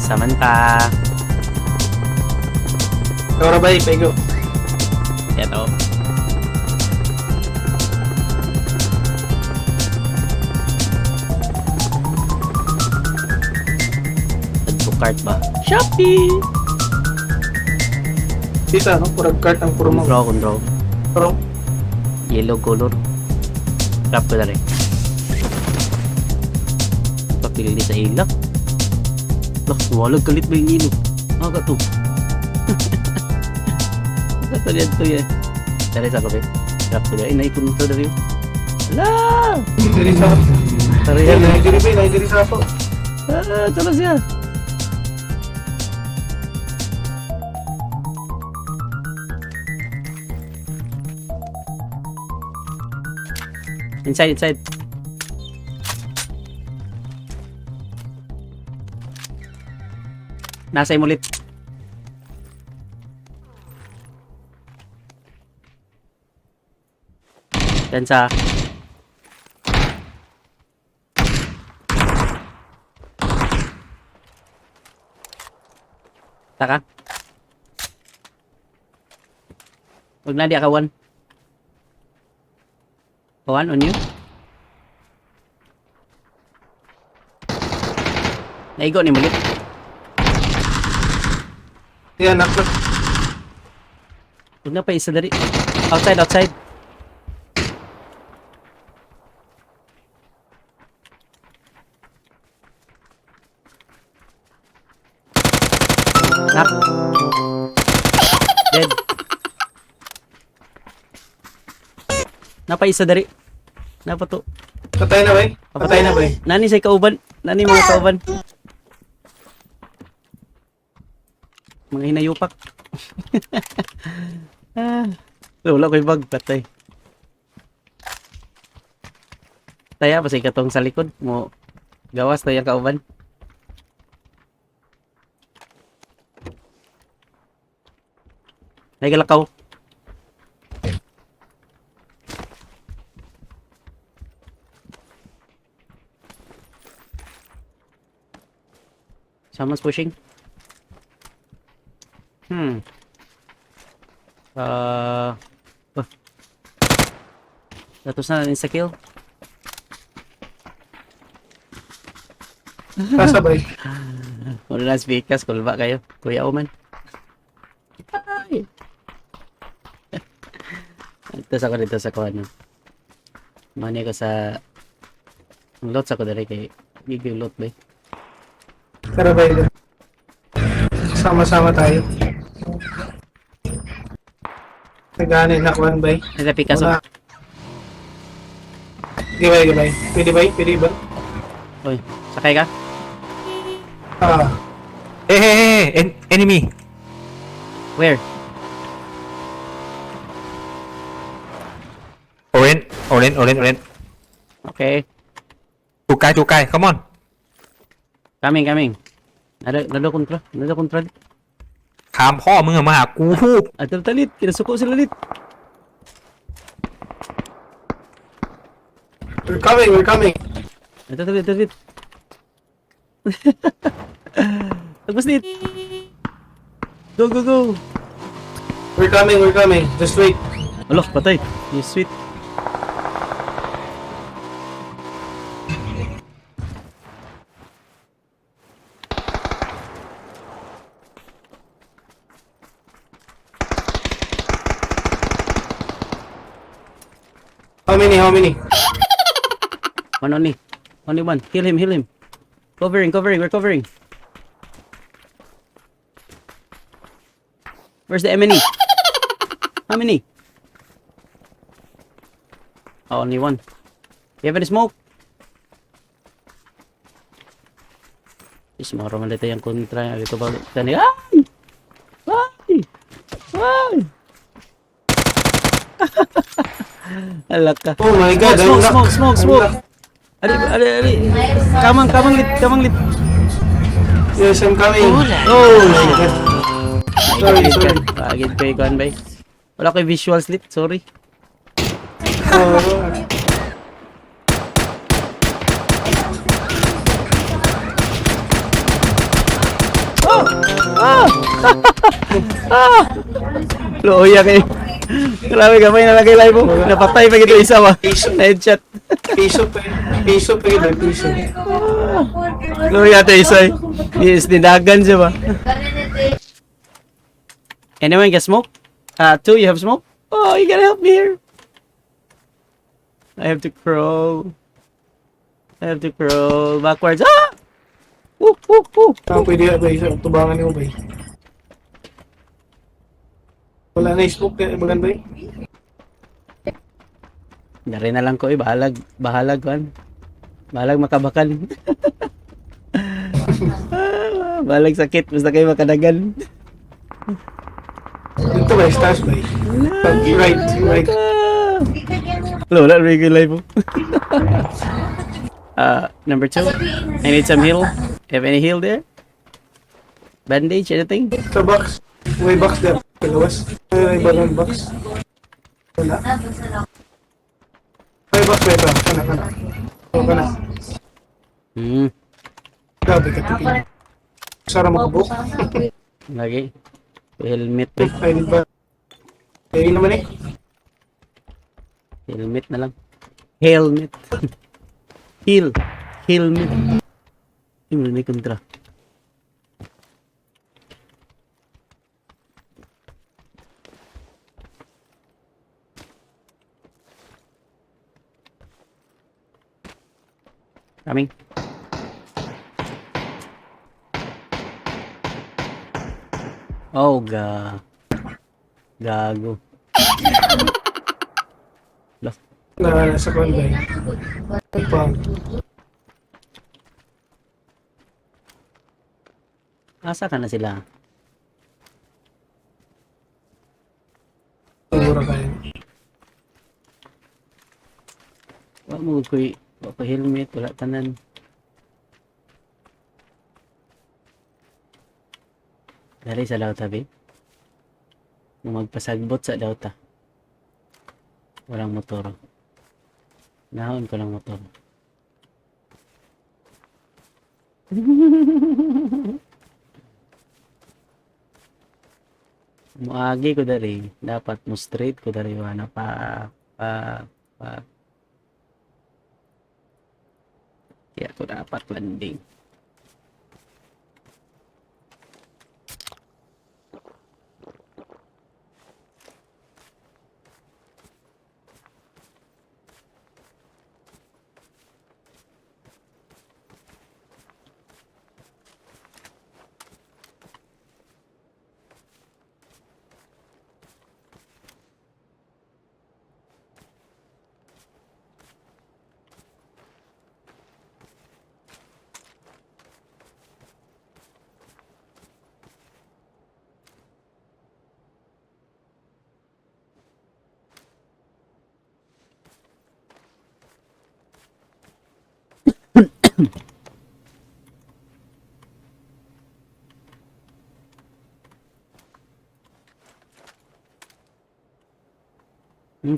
Samantha. Ora ba ipego? Ito. Cart ba? Shopee! Dito, no? Purag cart ang puro mo. Control. Puro. Yellow color. Tap ko na rin. Papili sa ilak. Lah, walag kalit ba yung ilog? Aga to. Aga yan to yan. Tari sa kape. Tap ko na. Ay, naipon to na rin. Ala! Diri sa. Tari Yan, yan. diri sa po. Ah, tala siya. Inside. Nasa imulit. Yan sa Taka. Huwag na di akawan. Kawan on you. Naigo ni mulit. Yan, naklo. Huwag na pa isa dari. Outside. Knock. Dead. Napaisa dari. Napato. Patay na ba? Nani say kauban. Nani mga kauban. Mga hinayupak. Wala ko'y bag. Patay. Taya pa say katong sa likod. Mo gawas to yung kauban. Nagalakaw. Someone's pushing. Datos na insta kill. Nasa ba? Wala na speakers, kulba kayo. Kuya Oman. Ay. Dito sa kuhan. Mani ko sa loot sa ko dali kay bigay loot ba. Tara ba yun? Sama-sama tayo. Naganin na kuhan ba? Nasa Picasso. Gibay. Pwede ba? Oy, sakay ka? Enemy. Where? Orange. Okay. Tukay, come on. Coming. Nado kontra. ถามพ่อมึงอะมาหากู Atal talit, kinasuko sila lit. We're coming. Atal talit. Tagbas lit. Go. We're coming. Just wait. Alo, patay. You sweet. How many? One only. Only one. Heal him. Covering. We're covering. Where's the enemy? How many? Oh, only one. You have any smoke? Ismaro malita yung kontra. Ito ba? Tani. Ay! Alak ka. Oh my god. Smoke. Ali. Kamang lit. Yes, I'm coming. Oh my god. Sorry. Pagid ko ikuan bay. Wala ko visual slit, sorry. Luya kayo. Grabe ka pa yung nalagay live mo. Napatay pa ito isa ba? Na-headshot. Piso pa yun. Piso. Luya ito isa eh. Yes, dinagan siya ba? Anyone can smoke? Two, you have smoke? Oh, you gotta help me here. I have to crawl. Backwards. Ah! Woo, woo, woo. Pwede ba isa? Tubangan niyo ba? Wala na smoke na ibagan ba? Dari na lang ko eh. Bahalag kan. Bahalag makabakal. Bahalag sakit. Basta kayo makadagan. Dito ba? Stars ba? Right. Wala rin yung live mo. Number 2. I need some heal. Have any heal there? Bandage, anything? Sa box. May box there. Palawas. May iba box. Wala. May box. Kana. Kana. Grabe ka tipin. Sara mo kabuk. Lagi. Helmet pa. Ay, di ba? Ayun naman eh. Helmet na lang. Helmet. Helmet. Yung may kontra. Coming. Oh, gago. Nasa kwan ba? Pang. Asa ka na sila? Mura kayo. Wala mo ko helmet, wala tanan. Dari sa daw tabi. Kung magpasagbot sa daw ta. Walang motor. Nahon ko lang motor. Muagi ko dari. Dapat mo straight ko dari. Wana pa. Kaya ko dapat landing.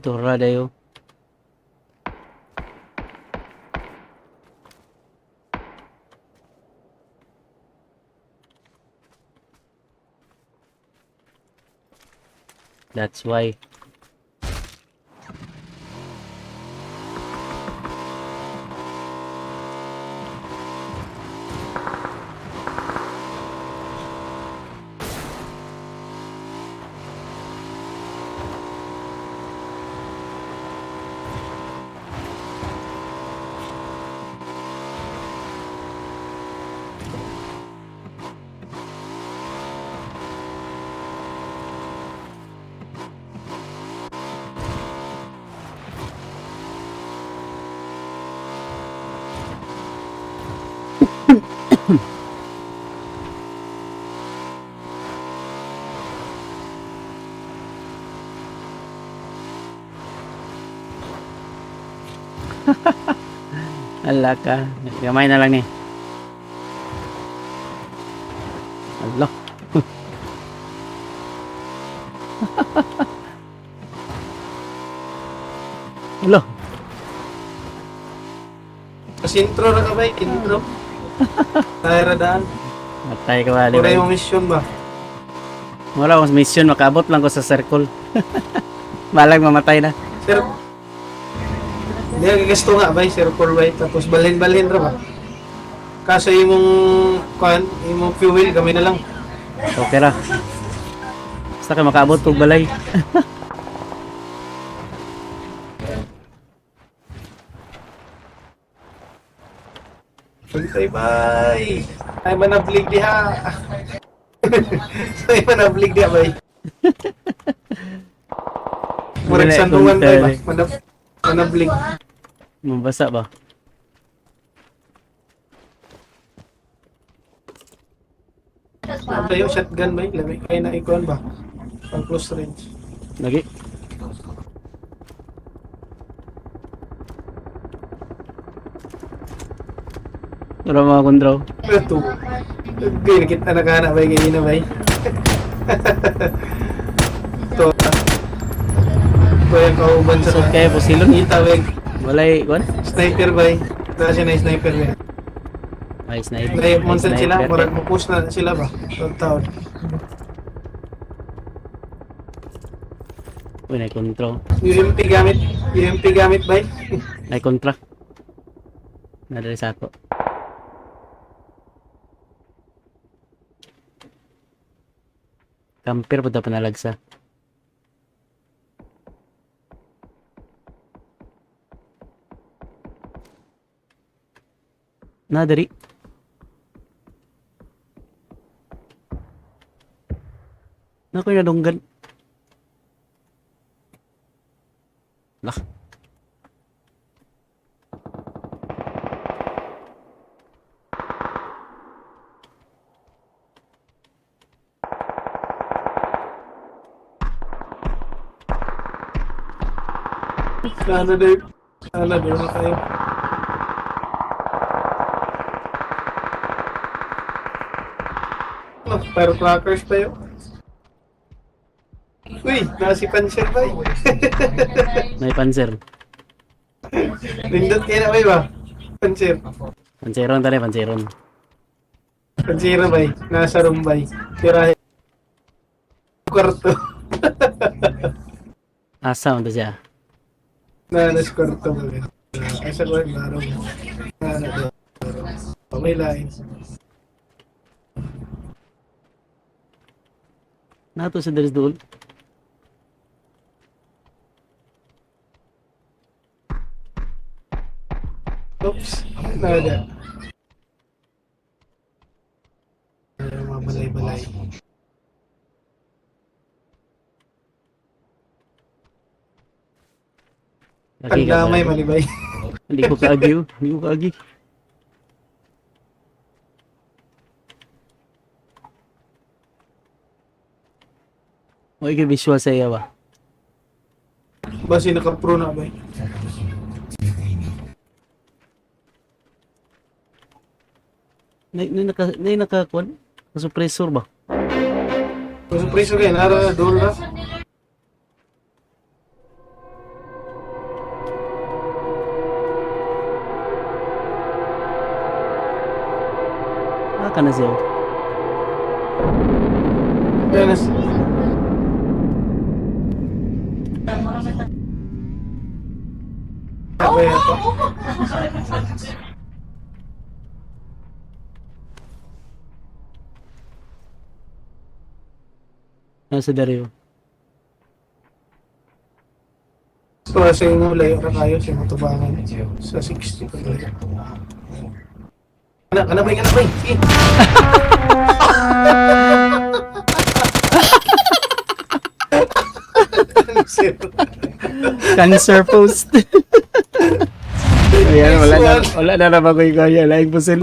Turra dayo. That's why. Ala ka. Gamay na lang ni. Ala. Ala. Sa intro na ka ba? Intro. Tayo radaan. Matay ka bali Wala bay. yung mission ba? Wala akong mission, makaabot lang ko sa circle. Balag mamatay na. Sir, hindi gasto nga ba, circle ba? Tapos balhin-balhin ra ba? Kaso imong fuel, kami na lang. Okay ra. Basta ka makaabot og balay. Bye-bye! Ay manablig diha! Ay manablig diha, bay. Murag santungan ba? Manablig. Mabasa ba? Tayo, shotgun ba? Lamig kayo na ikuan ba? Pang close range. Lagi. Wala mga kondraw. Ito. Gaya kita nakahana ba? Gaya na ba? Ito. Kaya kauban sa So kaya po silon. kita ba? Walay, kuan? Sniper ba? Nasa siya na sniper ba? Ay, sniper. Dahil monsan sila, Sniper. murag mapus na sila ba? Taon. Uy, nai-control. UMP gamit ba? Nai-contra. Nadali sa ako. Camper po dapat nalagsa. Nadari. Nakoy nadunggan. Lah. Sana din. Sana din na kayo. Firecrackers pa yun. Uy, nasi panser ba? May panser. Nindot kayo na ba ba? Panser. Panseron tali, panseron. Pansera ba? Nasa room ba? Tirahe. Kwarto. Asa mo to siya. Nanas kwarto ba? Ay sa kwarto na room. Nanas. May lain. Nato sa dalis doon. Oops. Nada. Ayaw mga balay-balay. Lagi Ang ka damay ba? malibay. Hindi ko kaagi. Hindi ko kaagi. Huwag ka visual sa iya ba? Basi naka-pro na ba? Nay nakakuan? Suppressor ba? Gusto preso kayo, nara doon na. Ka na siya. Dennis. Apa ya, Pak? Nasa Dario. So, sa inyo, layo na kayo sa matubangan. Sa 60 pa layo. Kanabay. Sige. CanzerFaust. Ayan, wala na naman ko yung kaya. Laing pusil.